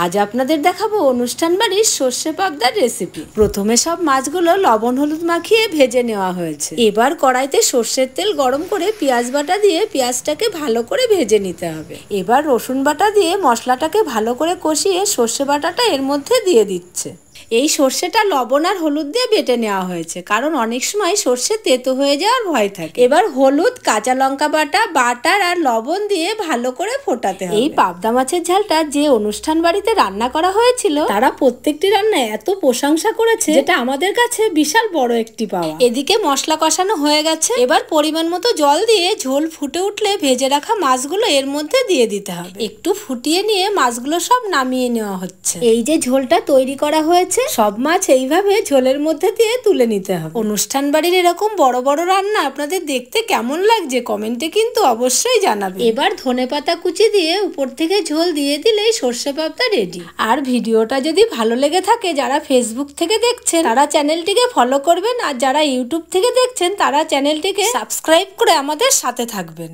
আজ আপনাদের দেখাবো অনুষ্ঠান বাড়ির সর্ষে পাবদার রেসিপি। প্রথমে সব মাছগুলো লবণ হলুদ মাখিয়ে ভেজে নেওয়া হয়েছে। এবার কড়াইতে সর্ষের তেল গরম করে পেঁয়াজ বাটা দিয়ে পেঁয়াজটাকে ভালো করে ভেজে নিতে হবে। এবার রসুন বাটা দিয়ে মশলাটাকে ভালো করে কষিয়ে সর্ষে বাটাটা এর মধ্যে দিয়ে দিচ্ছে। এই সর্ষেটা লবণ আর হলুদ দিয়ে বেটে নেওয়া হয়েছে, কারণ অনেক সময় সর্ষে তেতো হয়ে যাওয়ার ভয় থাকে। এবার হলুদ, কাঁচা লঙ্কা বাটা, বাটার আর লবণ দিয়ে ভালো করে ফোটাতে হবে। এই পাবদা মাছের ঝালটা যে অনুষ্ঠান বাড়িতে রান্না করা হয়েছিল, তারা প্রত্যেকটি রান্নায় এত প্রশংসা করেছে, যেটা আমাদের কাছে বিশাল বড় একটি পাওয়া। এদিকে মশলা কষানো হয়ে গেছে। এবার পরিমাণ মতো জল দিয়ে ঝোল ফুটে উঠলে ভেজে রাখা মাছগুলো এর মধ্যে দিয়ে দিতে হবে। একটু ফুটিয়ে নিয়ে মাছগুলো সব নামিয়ে নেওয়া হচ্ছে। এই যে ঝোলটা তৈরি করা হয়েছে, সব মাছ এইভাবে ঝোলের মধ্যে দিয়ে তুলে নিতে হবে। অনুষ্ঠান বাড়ির এরকম বড় বড় রান্না আপনাদের দেখতে কেমন লাগছে কমেন্টে কিন্তু অবশ্যই জানাবেন। এবার ধনেপাতা কুচি দিয়ে উপর থেকে ঝোল দিয়ে দিলেই সর্ষে পাবদা রেডি। আর ভিডিওটা যদি ভালো লেগে থাকে, যারা ফেসবুক থেকে দেখছেন তারা চ্যানেলটিকে ফলো করবেন, আর যারা ইউটিউব থেকে দেখছেন তারা চ্যানেলটিকে সাবস্ক্রাইব করে আমাদের সাথে থাকবেন।